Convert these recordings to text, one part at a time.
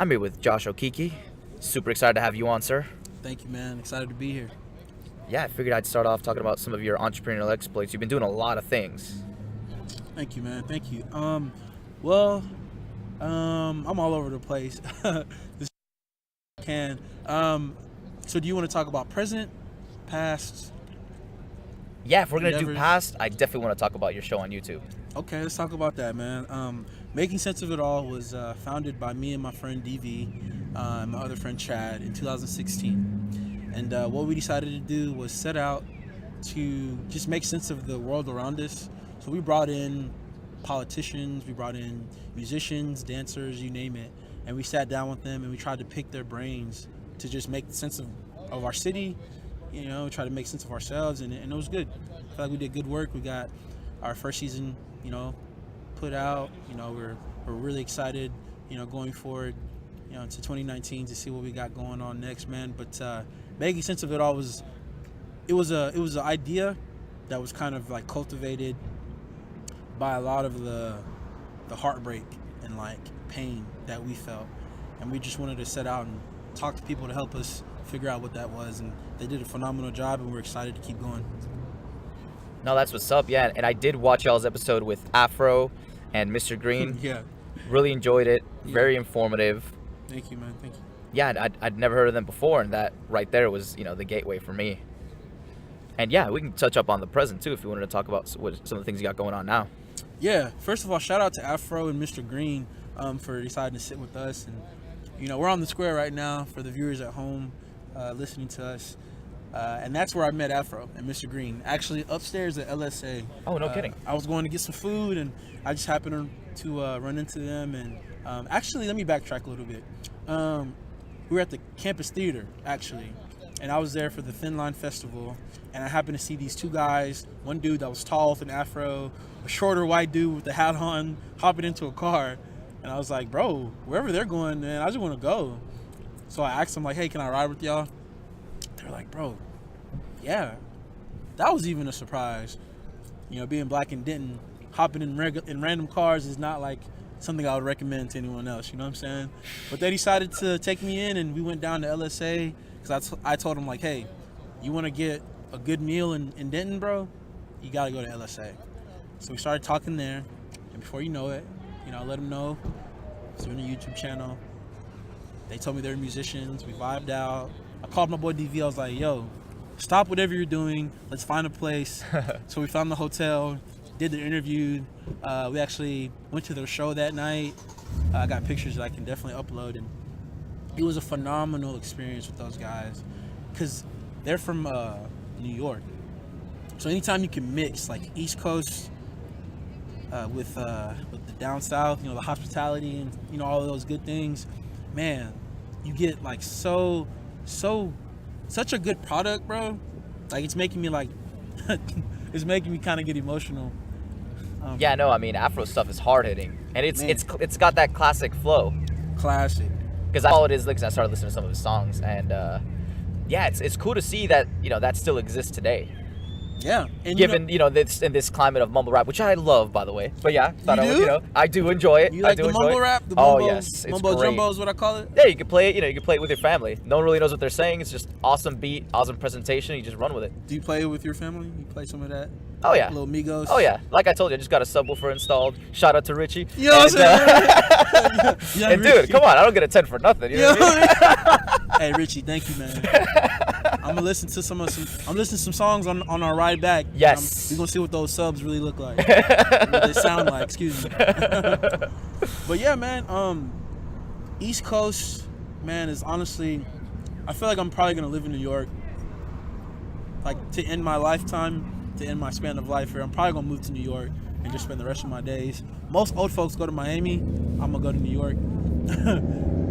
I'm here with Josh Okeke. Super excited to have you on, sir. Thank you, man. Excited to be here. Yeah, I figured I'd start off talking about some of your entrepreneurial exploits. You've been doing a lot of things. Thank you, man. Thank you. I'm all over the place. This can. So do you want to talk about present, past? Yeah, if we're going to do endeavors? past, I definitely want to talk about your show on YouTube. Okay, let's talk about that, man. Making Sense of It All was founded by me and my friend DV, and my other friend Chad in 2016. And what we decided to do was set out to just make sense of the world around us. So we brought in politicians, we brought in musicians, dancers, you name it. And we sat down with them and we tried to pick their brains to just make sense of our city, try to make sense of ourselves. And it was good. I feel like we did good work. We got our first season, put out. We're really excited, going forward, into 2019 to see what we got going on next, man. But making sense of it all was an idea that was kind of like cultivated by a lot of the heartbreak and like pain that we felt, and we just wanted to set out and talk to people to help us figure out what that was, and they did a phenomenal job, and we're excited to keep going. No, that's what's up, yeah. And I did watch y'all's episode with Afro and Mr. Green. Yeah. Really enjoyed it. Yeah. Very informative. Thank you, man. Thank you. Yeah, I'd never heard of them before, and that right there was, the gateway for me. And yeah, we can touch up on the present too if you wanted to talk about some of the things you got going on now. Yeah, first of all, shout out to Afro and Mr. Green for deciding to sit with us. And, we're on the square right now for the viewers at home listening to us. And that's where I met Afro and Mr. Green, actually upstairs at LSA. Oh, no kidding. I was going to get some food, and I just happened to run into them. And actually, let me backtrack a little bit. We were at the campus theater, actually, and I was there for the Thin Line Festival, and I happened to see these two guys, one dude that was tall with an afro, a shorter white dude with the hat on, hopping into a car. And I was like, bro, wherever they're going, man, I just want to go. So I asked them, like, hey, can I ride with y'all? They're like, bro, yeah. That was even a surprise. Being black in Denton, hopping in random cars is not like something I would recommend to anyone else, you know what I'm saying? But they decided to take me in, and we went down to LSA, because I told them, like, hey, you want to get a good meal in Denton, bro? You got to go to LSA. So we started talking there, and before you know it, I let them know it's doing a YouTube channel. They told me they're musicians. We vibed out. I called my boy DV. I was like, yo, stop whatever you're doing. Let's find a place. So we found the hotel, did the interview. We actually went to their show that night. I got pictures that I can definitely upload. And it was a phenomenal experience with those guys because they're from New York. So anytime you can mix like East Coast with the down south, the hospitality and all of those good things, man, you get like such a good product, bro. Like it's making me it's making me kind of get emotional. Yeah, no, I mean Afro stuff is hard hitting, and it's got that classic flow. Classic. Because all it is, like, I started listening to some of his songs, and yeah, it's cool to see that that still exists today. Yeah, and given this in this climate of mumble rap, which I love, by the way. But yeah, I do enjoy it. You like the mumble rap? The mumbo, yes, it's mumbo great. jumbo is what I call it. Yeah, you can play it. You can play it with your family. No one really knows what they're saying. It's just awesome beat, awesome presentation. You just run with it. Do you play it with your family? You play some of that? Oh yeah, little Migos. Oh yeah, like I told you, I just got a subwoofer installed. Shout out to Richie. You know what I'm saying? And dude, come on, I don't get a 10 for nothing. You know what I mean? Hey Richie, thank you, man. I'm gonna listen to some songs on our ride back. Yes. We're gonna see what those subs really look like. What they sound like. Excuse me. But yeah, man. East Coast, man, is honestly, I feel like I'm probably gonna live in New York. Like to end my lifetime, to end my span of life here, I'm probably gonna move to New York and just spend the rest of my days. Most old folks go to Miami. I'm gonna go to New York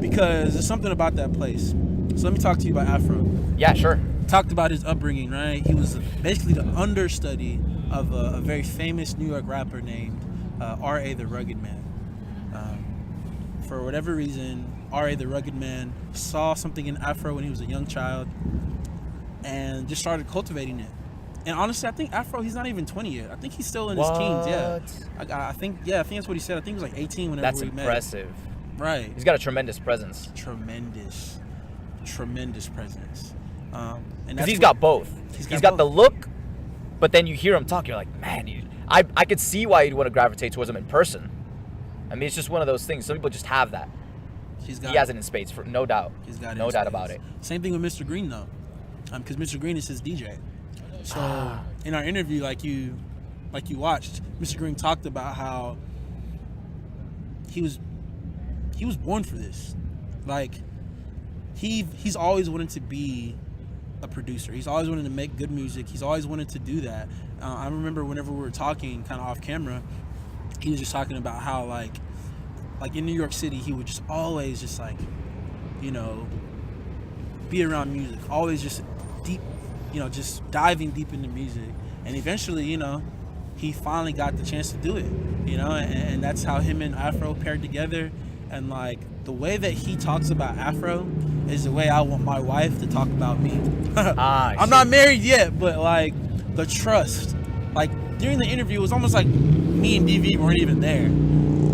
because there's something about that place. So let me talk to you about Afro. Yeah, sure. Talked about his upbringing, right? He was basically the understudy of a very famous New York rapper named R.A. the Rugged Man. For whatever reason, R.A. the Rugged Man saw something in Afro when he was a young child and just started cultivating it. And honestly, I think Afro, he's not even 20 yet. I think he's still in his teens. Yeah, I think that's what he said. I think he was like 18 whenever we met. That's impressive. Right. He's got a tremendous presence. Tremendous presence. And Because he's got both. He's got the look, but then you hear him talk, you're like, man, I could see why you'd want to gravitate towards him in person. I mean, it's just one of those things. Some people just have that. He has it in spades, for no doubt. He's got it. No doubt about it. Same thing with Mr. Green though, because Mr. Green is his DJ. So in our interview, like you watched, Mr. Green talked about how he was born for this. Like he's always wanted to be a producer. He's always wanted to make good music. He's always wanted to do that. I remember whenever we were talking kind of off camera, he was just talking about how like in New York City, he would just always just like, you know, be around music, always just deep, you know, just diving deep into music. And eventually, you know, he finally got the chance to do it, you know, and that's how him and Afro paired together. And like the way that he talks about Afro is the way I want my wife to talk about me. I'm not married yet, but like the trust, like during the interview, it was almost like me and DV weren't even there.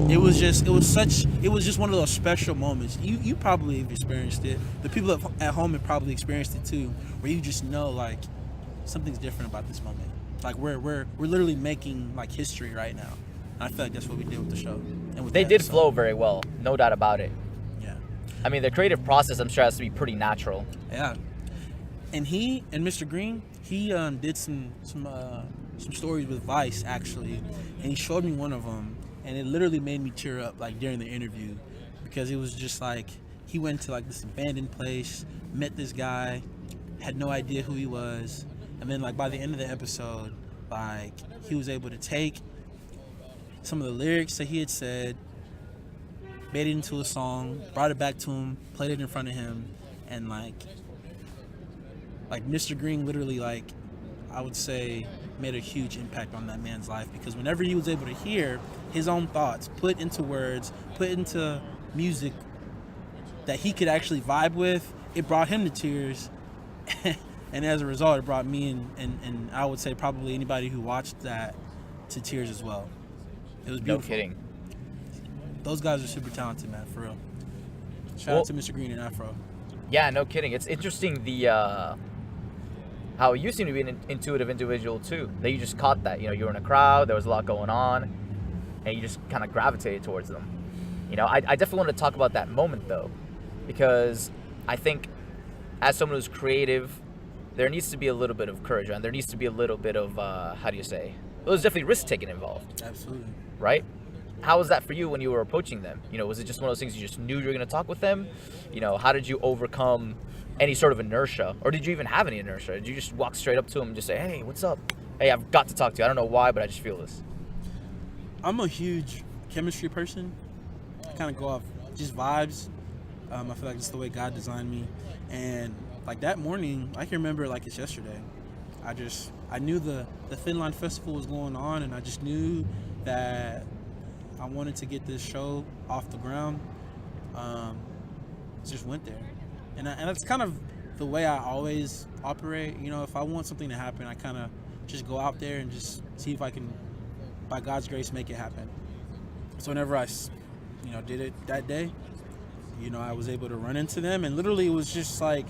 It was just one of those special moments. You probably have experienced it. The people at home have probably experienced it too, where you just know like something's different about this moment. Like we're literally making like history right now. And I feel like that's what we did with the show. And with they did flow very well, no doubt about it. Yeah. I mean, the creative process, I'm sure, has to be pretty natural. Yeah. And he and Mr. Green, he did some stories with Vice actually, and he showed me one of them. And it literally made me tear up like during the interview, because it was just like he went to like this abandoned place, met this guy, had no idea who he was, and then like by the end of the episode, like he was able to take some of the lyrics that he had said, made it into a song, brought it back to him, played it in front of him, and like Mr. Green literally, like I would say, made a huge impact on that man's life, because whenever he was able to hear his own thoughts put into words, put into music that he could actually vibe with, it brought him to tears. And as a result, it brought me and I would say probably anybody who watched that to tears as well. It was beautiful. No kidding. Those guys are super talented, man, for real. Shout out to Mr. Green and Afro. Yeah, no kidding. It's interesting how you seem to be an intuitive individual too. That you just caught that. You know, you were in a crowd, there was a lot going on, and you just kind of gravitated towards them. You know, I definitely want to talk about that moment though, because I think as someone who's creative, there needs to be a little bit of courage, and there needs to be a little bit of how do you say? Well, there's definitely risk taking involved. Absolutely. Right? How was that for you when you were approaching them? You know, was it just one of those things you just knew you were going to talk with them? You know, how did you overcome any sort of inertia? Or did you even have any inertia? Did you just walk straight up to them and just say, hey, what's up? Hey, I've got to talk to you. I don't know why, but I just feel this. I'm a huge chemistry person. I kind of go off just vibes. I feel like it's the way God designed me. And like that morning, I can remember like it's yesterday. I knew the Thin Line Festival was going on, and I just knew that I wanted to get this show off the ground. Just went there. And that's kind of the way I always operate. You know, if I want something to happen, I kind of just go out there and just see if I can, by God's grace, make it happen. So whenever I, you know, did it that day, you know, I was able to run into them, and literally it was just like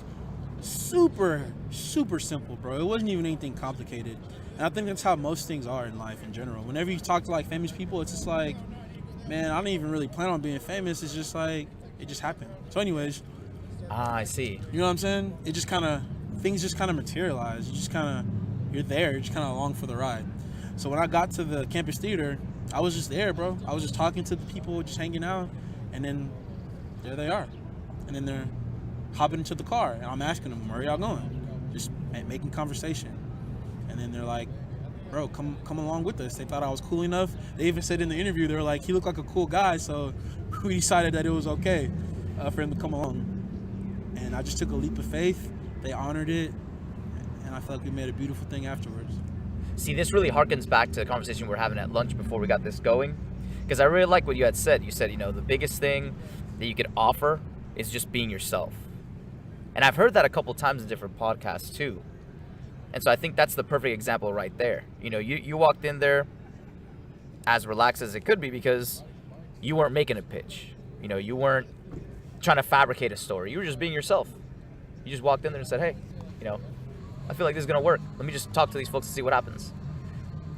super, super simple, bro. It wasn't even anything complicated. And I think that's how most things are in life in general. Whenever you talk to like famous people, it's just like, man, I don't even really plan on being famous. It's just like, it just happened. So anyways. I see. You know what I'm saying? It just kind of, things just kind of materialize. You just kind of, you're there. You're just kind of along for the ride. So when I got to the campus theater, I was just there, bro. I was just talking to the people, just hanging out. And then there they are. And then they're hopping into the car. And I'm asking them, where are y'all going? Just making conversation. And then they're like, bro, come along with us. They thought I was cool enough. They even said in the interview, they were like, he looked like a cool guy. So we decided that it was okay for him to come along. And I just took a leap of faith. They honored it. And I felt like we made a beautiful thing afterwards. See, this really harkens back to the conversation we were having at lunch before we got this going. Because I really like what you had said. You said, you know, the biggest thing that you could offer is just being yourself. And I've heard that a couple times in different podcasts too. And so I think that's the perfect example right there. You know, you walked in there as relaxed as it could be because you weren't making a pitch. You know, you weren't trying to fabricate a story. You were just being yourself. You just walked in there and said, hey, you know, I feel like this is going to work. Let me just talk to these folks and see what happens.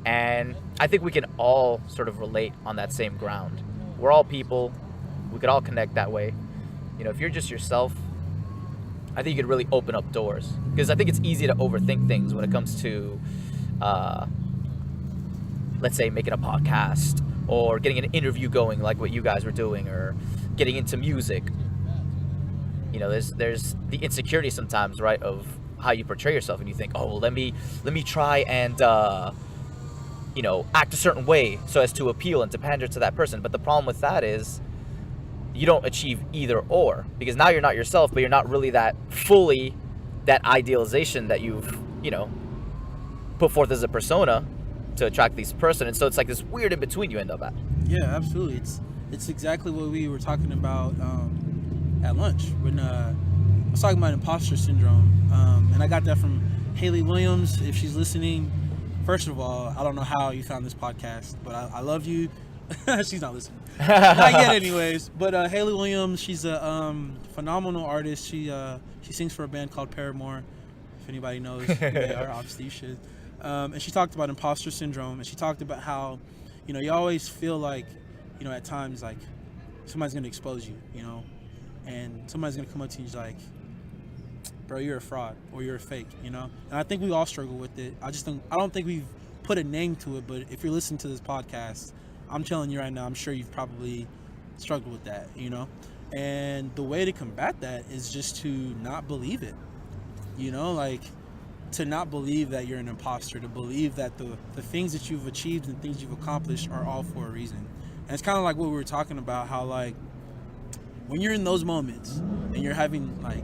And I think we can all sort of relate on that same ground. We're all people. We could all connect that way. You know, if you're just yourself, I think you could really open up doors. Because I think it's easy to overthink things when it comes to, let's say, making a podcast or getting an interview going like what you guys were doing, or getting into music. You know, there's the insecurity sometimes, right, of how you portray yourself, and you think, oh, well, let me try and you know, act a certain way so as to appeal and to pander to that person. But the problem with that is you don't achieve either or, because now you're not yourself, but you're not really that fully that idealization that you've, you know, put forth as a persona to attract these person. And so it's like this weird in between you end up at. Yeah, absolutely. It's exactly what we were talking about at lunch when I was talking about imposter syndrome, and I got that from Haley Williams. If she's listening, first of all, I don't know how you found this podcast, but I love you. She's not listening, not yet, anyways. But Haley Williams, she's a phenomenal artist. She sings for a band called Paramore. If anybody knows who they are, obviously you should. And she talked about imposter syndrome, and she talked about how, you know, you always feel like, you know, at times like somebody's gonna expose you, you know, and somebody's gonna come up to you and like, bro, you're a fraud or you're a fake, you know. And I think we all struggle with it. I don't think we've put a name to it, but if you're listening to this podcast, I'm telling you right now, I'm sure you've probably struggled with that, you know. And the way to combat that is just to not believe it, you know, like to not believe that you're an imposter, to believe that the things that you've achieved and things you've accomplished are all for a reason. And it's kind of like what we were talking about, how like when you're in those moments and you're having like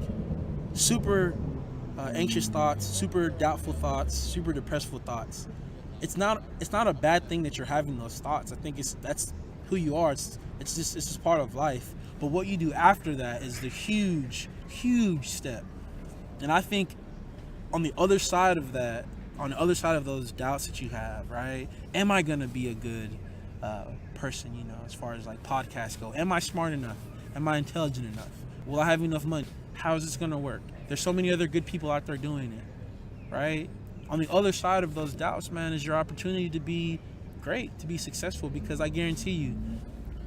super anxious thoughts, super doubtful thoughts, super depressful thoughts, it's not a bad thing that you're having those thoughts. I think that's who you are. It's just part of life. But what you do after that is the huge step. And I think on the other side of that, on the other side of those doubts that you have, right? Am I gonna be a good person? You know, as far as like podcasts go, am I smart enough? Am I intelligent enough? Will I have enough money? How is this gonna work? There's so many other good people out there doing it, right? On the other side of those doubts, man, is your opportunity to be great, to be successful, because I guarantee you,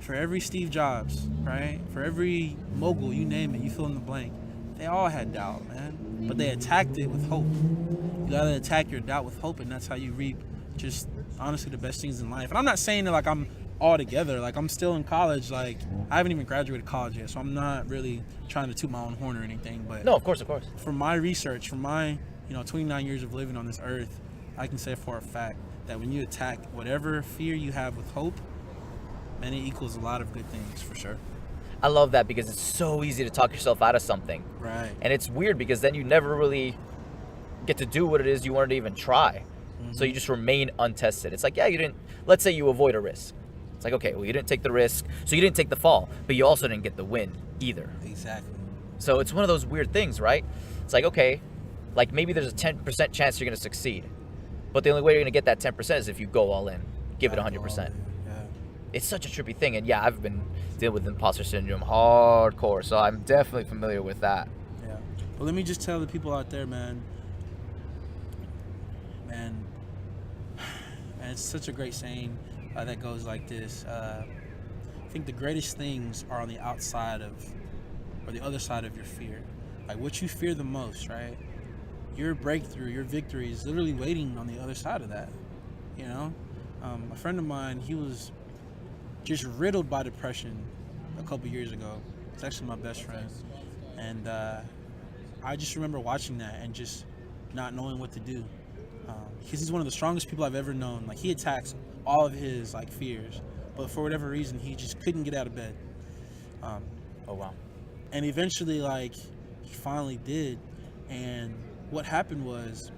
for every Steve Jobs, right? For every mogul, you name it, you fill in the blank, they all had doubt, man. But they attacked it with hope. You gotta attack your doubt with hope, and that's how you reap just honestly the best things in life. And I'm not saying that like I'm all together, like I'm still in college, like I haven't even graduated college yet, so I'm not really trying to toot my own horn or anything. But No, of course. from my research, from my 29 years of living on this earth, I can say for a fact that when you attack whatever fear you have with hope, man, it equals a lot of good things, for sure. I love that, because it's so easy to talk yourself out of something. Right. And it's weird because then you never really get to do what it is you wanted to even try. Mm-hmm. So you just remain untested. It's like, yeah, you didn't, let's say you avoid a risk. It's like, okay, well, you didn't take the risk, so you didn't take the fall, but you also didn't get the win either. Exactly. So it's one of those weird things, right? It's like, okay, like maybe there's a 10% chance you're going to succeed, but the only way you're going to get that 10% is if you go all in, give it 100%. It's such a trippy thing, and yeah, I've been dealing with imposter syndrome hardcore, so I'm definitely familiar with that. Yeah. But let me just tell the people out there, man, it's such a great saying that goes like this. I think the greatest things are on the outside of, or the other side of your fear. Like what you fear the most, right? Your breakthrough, your victory is literally waiting on the other side of that, you know? A friend of mine, he was just riddled by depression a couple years ago. It's actually my best friend. And I just remember watching that and just not knowing what to do. Because he's one of the strongest people I've ever known. Like, he attacks all of his like fears, but for whatever reason, he just couldn't get out of bed. Oh, wow. And eventually, like, he finally did. And what happened was,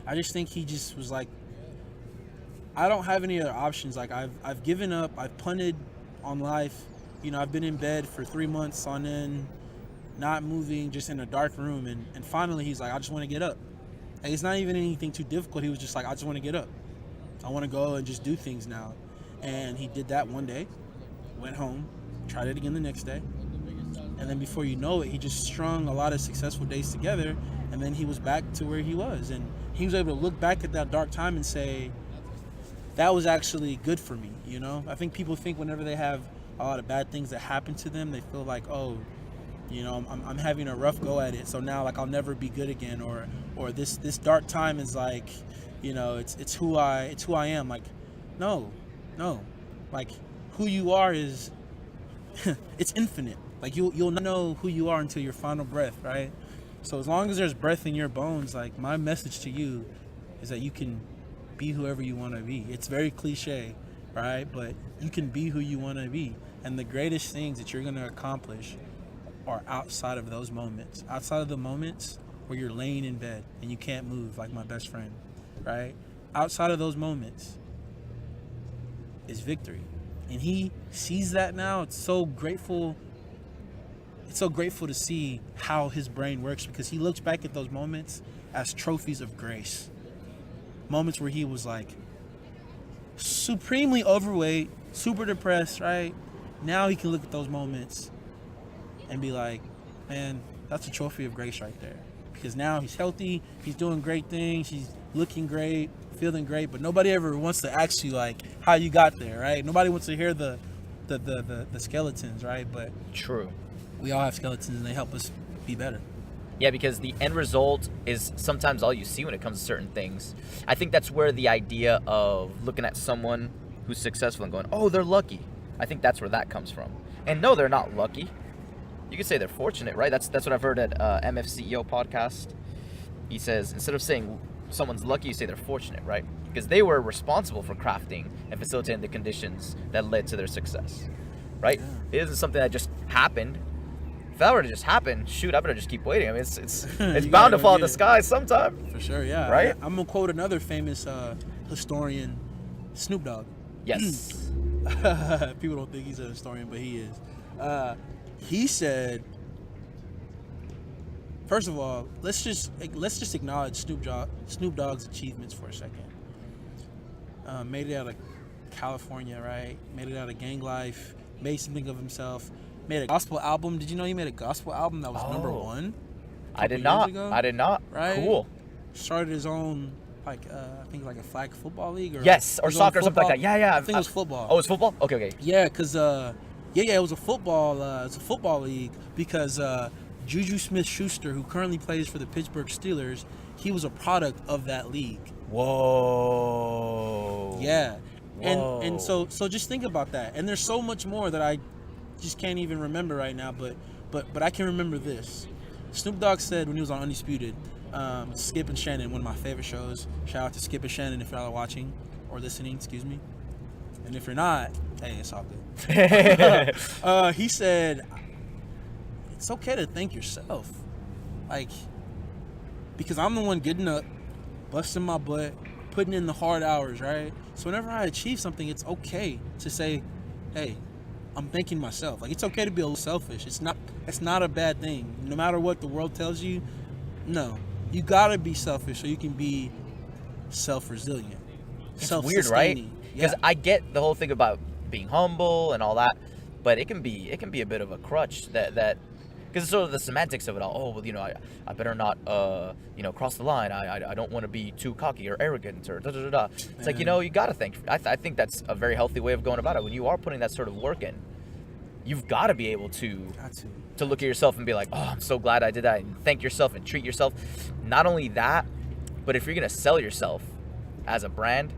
I just think he just was like, I don't have any other options. Like, I've given up. I've punted on life. You know, I've been in bed for 3 months on end, not moving, just in a dark room. And finally, he's like, I just want to get up. And it's not even anything too difficult. He was just like, I just want to get up. I want to go and just do things now. And he did that one day, went home, tried it again the next day. And then before you know it, he just strung a lot of successful days together, and then he was back to where he was. And he was able to look back at that dark time and say, that was actually good for me, you know? I think people think whenever they have a lot of bad things that happen to them, they feel like, oh, you know, I'm having a rough go at it, so now like I'll never be good again, or this dark time is like, you know, it's who I am. Like, no, like who you are is it's infinite. Like you'll not know who you are until your final breath, right? So as long as there's breath in your bones, like my message to you is that you can be whoever you want to be. It's very cliche, right? But you can be who you want to be, and the greatest things that you're going to accomplish are outside of those moments, outside of the moments where you're laying in bed and you can't move like my best friend, right? Outside of those moments is victory. And he sees that now. It's so grateful to see how his brain works, because he looks back at those moments as trophies of grace. Moments where he was like supremely overweight, super depressed, right? Now he can look at those moments and be like, man, that's a trophy of grace right there. Because now he's healthy, he's doing great things, he's looking great, feeling great, but nobody ever wants to ask you like how you got there, right? Nobody wants to hear the skeletons, right? But True. we all have skeletons and they help us be better. Yeah, because the end result is sometimes all you see when it comes to certain things. I think that's where the idea of looking at someone who's successful and going, oh, they're lucky. I think that's where that comes from. And no, they're not lucky. You could say they're fortunate, right? That's what I've heard at MFCEO podcast. He says, instead of saying someone's lucky, you say they're fortunate, right? Because they were responsible for crafting and facilitating the conditions that led to their success, right? Yeah. It isn't something that just happened. If that were to just happen, shoot, I better just keep waiting. I mean, it's bound to fall in the sky sometime. For sure, yeah. Right? I'm going to quote another famous historian, Snoop Dogg. Yes. People don't think he's a historian, but he is. He said, first of all, let's just acknowledge Snoop Dogg's achievements for a second. Made it out of California, right? Made it out of gang life. Made something of himself. Made a gospel album. Did you know he made a gospel album that was number one? I did not. Right? Cool. Started his own, I think like a flag football league, or or soccer or something like that. Yeah. I think it was football. Oh, it's football? Okay. Yeah, because it was a football league, because Juju Smith-Schuster, who currently plays for the Pittsburgh Steelers, he was a product of that league. Whoa. Yeah. Whoa. And so just think about that. And there's so much more that I just can't even remember right now, but I can remember this. Snoop Dogg said when he was on Undisputed, Skip and Shannon, one of my favorite shows. Shout out to Skip and Shannon if y'all are watching or listening, excuse me. And if you're not, hey, it's all good. He said, it's okay to thank yourself. Like, because I'm the one getting up, busting my butt, putting in the hard hours, right? So whenever I achieve something, it's okay to say, hey, I'm thanking myself. Like, it's okay to be a little selfish. It's not a bad thing. No matter what the world tells you, no. You gotta be selfish so you can be self-resilient. It's weird, right? Because I get the whole thing about being humble and all that, but it can be a bit of a crutch that because it's sort of the semantics of it all. Oh, well, you know, I better not cross the line. I don't want to be too cocky or arrogant or da da da da. It's like, you know, you gotta think. I think that's a very healthy way of going about it. When you are putting that sort of work in, you've got to be able to look at yourself and be like, oh, I'm so glad I did that, and thank yourself and treat yourself. Not only that, but if you're gonna sell yourself as a brand,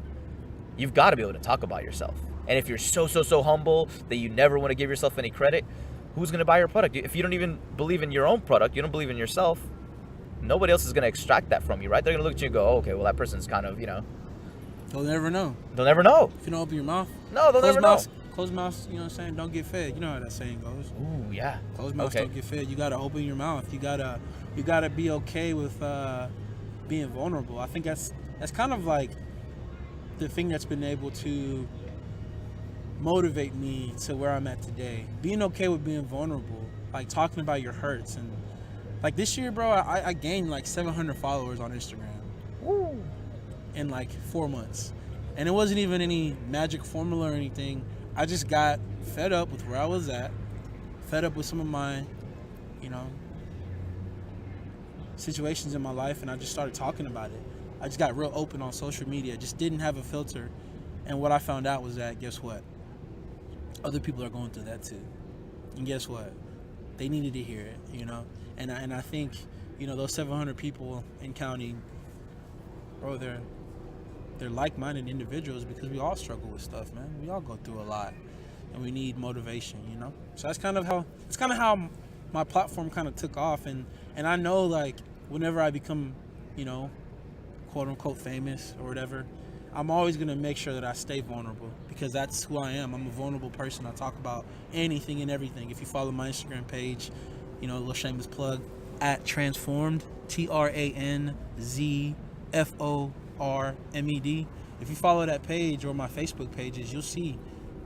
you've got to be able to talk about yourself. And if you're so humble that you never want to give yourself any credit, who's going to buy your product? If you don't even believe in your own product, you don't believe in yourself, nobody else is going to extract that from you, right? They're going to look at you and go, oh, okay, well, that person's kind of, They'll never know. They'll never know. If you don't open your mouth. No, they'll never know. Closed mouths, you know what I'm saying, don't get fed. You know how that saying goes. Ooh, yeah. Closed mouths don't get fed. You got to open your mouth. You got to be okay with being vulnerable. I think that's kind of like the thing that's been able to motivate me to where I'm at today. Being okay with being vulnerable, like talking about your hurts. And like this year, bro, I gained like 700 followers on Instagram. Woo. In like 4 months. And it wasn't even any magic formula or anything. I just got fed up with where I was at, fed up with some of my, you know, situations in my life, and I just started talking about it. I just got real open on social media, just didn't have a filter. And what I found out was that, guess what? Other people are going through that too. And guess what? They needed to hear it, you know? And I think, you know, those 700 people in county, bro, they're like-minded individuals, because we all struggle with stuff, man. We all go through a lot, and we need motivation, you know? So that's kind of how my platform kind of took off. And I know, like, whenever I become, you know, quote-unquote famous or whatever, I'm always going to make sure that I stay vulnerable, because that's who I am. I'm a vulnerable person. I talk about anything and everything. If you follow my Instagram page, you know, a little shameless plug, at Transformed, TRANZFORMED. If you follow that page or my Facebook pages, you'll see.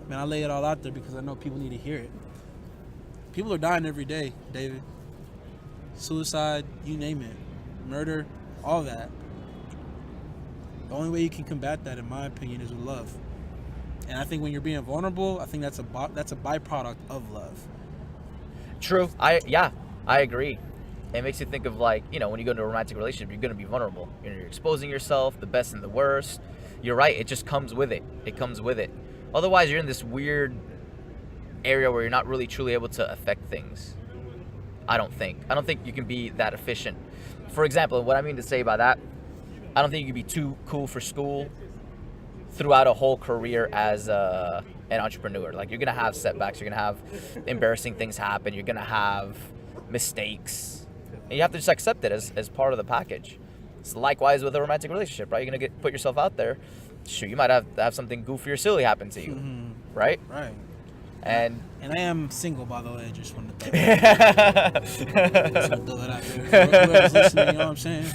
Man, I lay it all out there because I know people need to hear it. People are dying every day, David. Suicide, you name it. Murder, all that. The only way you can combat that, in my opinion, is with love. And I think when you're being vulnerable, I think that's a byproduct of love. True. I agree. It makes you think of, like, you know, when you go into a romantic relationship, you're going to be vulnerable. You know, you're exposing yourself, the best and the worst. You're right. It just comes with it. It comes with it. Otherwise, you're in this weird area where you're not really truly able to affect things. I don't think you can be that efficient. For example, what I mean to say by that, I don't think you can be too cool for school throughout a whole career as an entrepreneur. Like, you're going to have setbacks. You're going to have embarrassing things happen. You're going to have mistakes. And you have to just accept it as part of the package. It's likewise with a romantic relationship, right? You're going to put yourself out there. Shoot, you might have something goofy or silly happen to you, right? Right. And I am single, by the way. Just wanted to throw that out there. Whoever's listening, you know what I'm saying?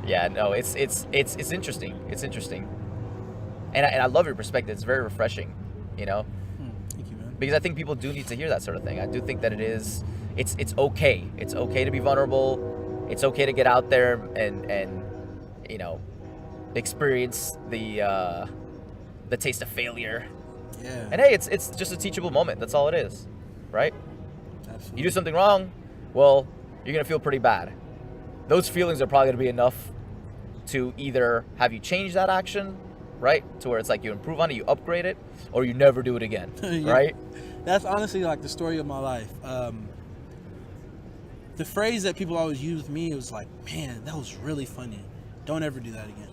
Yeah, no, it's interesting. It's interesting, and I love your perspective. It's very refreshing, you know. Thank you, man. Because I think people do need to hear that sort of thing. I do think that it's okay. It's okay to be vulnerable. It's okay to get out there and you know, experience the taste of failure. Yeah. And hey, it's just a teachable moment. That's all it is, right? Absolutely. You do something wrong, well, you're gonna feel pretty bad. Those feelings are probably gonna be enough to either have you change that action, right, to where it's like you improve on it, you upgrade it, or you never do it again. Yeah. Right? That's honestly like the story of my life. The phrase that people always use with me was like, man, that was really funny. Don't ever do that again.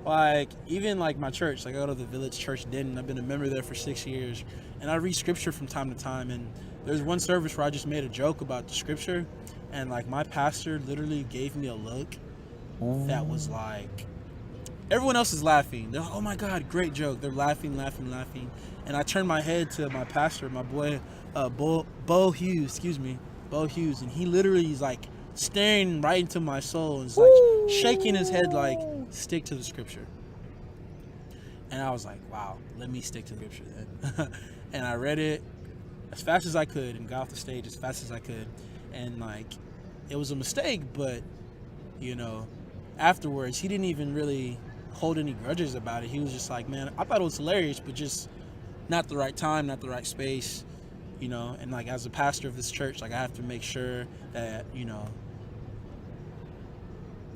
Like, even like my church, like I go to the Village Church Denton. I've been a member there for 6 years, and I read scripture from time to time. And there's one service where I just made a joke about the scripture, and like my pastor literally gave me a look that was like, everyone else is laughing. They're like, oh my God, great joke. They're laughing. And I turned my head to my pastor, my boy, Bo Hughes, and he literally is like staring right into my soul and is like shaking his head like, stick to the scripture. And I was like, wow, let me stick to the scripture then. And I read it as fast as I could and got off the stage as fast as I could. And like, it was a mistake, but you know, afterwards he didn't even really hold any grudges about it. He was just like, man, I thought it was hilarious, but just not the right time, not the right space, you know. And like, as a pastor of this church, like I have to make sure that, you know,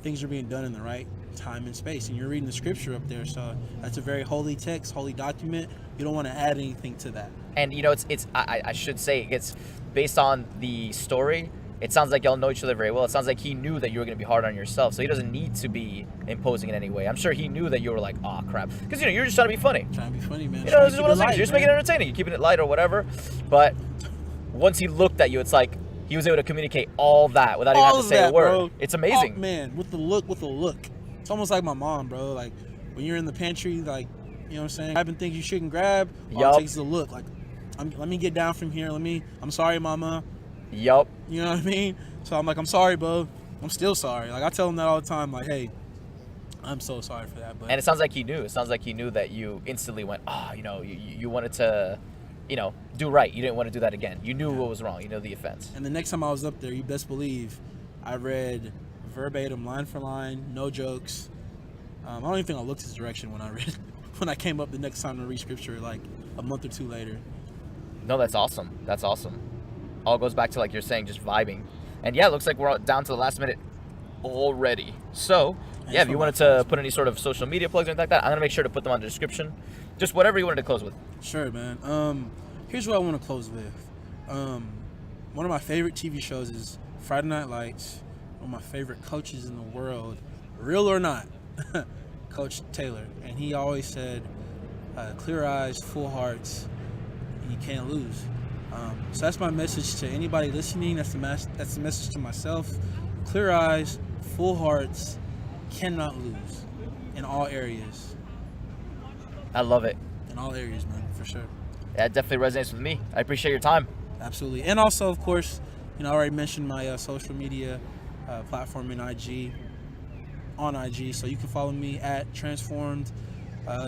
things are being done in the right time and space. And you're reading the scripture up there, so that's a very holy text, holy document. You don't want to add anything to that. And you know, I should say, it's based on the story. It sounds like y'all know each other very well. It sounds like he knew that you were going to be hard on yourself, so he doesn't need to be imposing in any way. I'm sure he knew that you were like, oh crap, because you know, you're just trying to be funny. Trying to be funny, man. You know, this is one of those things. You're just making it entertaining. You're keeping it light or whatever. But once he looked at you, it's like he was able to communicate all that without even having to say a word. Bro. It's amazing. Oh, man, with the look. It's almost like my mom, bro. Like when you're in the pantry, like, you know what I'm saying, grabbing things you shouldn't grab. All it takes is a look. Like, let me get down from here. I'm sorry, mama. Yup. You know what I mean? So I'm like, I'm sorry, bro. I'm still sorry. Like, I tell him that all the time. Like, hey, I'm so sorry for that. But and it sounds like he knew. It sounds like he knew that you instantly went, you know, you wanted to, you know, do right. You didn't want to do that again. You knew what was wrong. You know the offense. And the next time I was up there, you best believe, I read verbatim, line for line, no jokes. I don't even think I looked his direction when I read when I came up the next time to read scripture, like a month or two later. No, that's awesome. That's awesome. All goes back to, like you're saying, just vibing. And yeah, it looks like we're down to the last minute already. So, yeah, if you wanted to put any sort of social media plugs or anything like that, I'm going to make sure to put them on the description. Just whatever you wanted to close with. Sure, man. Here's what I want to close with. One of my favorite TV shows is Friday Night Lights. One of my favorite coaches in the world, real or not, Coach Taylor. And he always said, clear eyes, full hearts, you can't lose. So that's my message to anybody listening. That's the message to myself. Clear eyes, full hearts, cannot lose in all areas. I love it. In all areas, man, for sure. That definitely resonates with me. I appreciate your time. Absolutely. And also, of course, I already mentioned my social media platform in IG, on IG. So you can follow me at Transformed.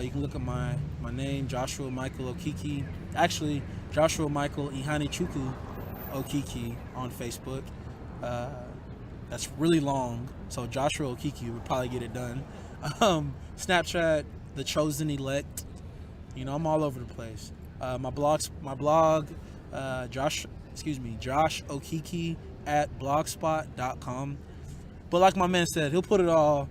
You can look at my name, Joshua Michael Okeke. Actually, Joshua Michael Ihanichukwu Okeke on Facebook. That's really long, so Joshua Okeke would probably get it done. Snapchat, The Chosen Elect. I'm all over the place. My blog, Josh Okeke at blogspot.com. But like my man said, he'll put it all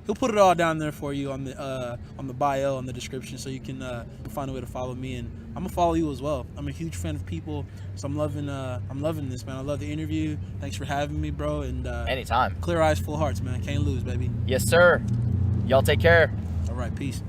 down there for you on the bio, on the description, so you can find a way to follow me, and I'm gonna follow you as well. I'm a huge fan of people, so I'm loving this, man. I love the interview. Thanks for having me, bro. And anytime. Clear eyes, full hearts, man. Can't lose, baby. Yes, sir. Y'all take care. All right, peace.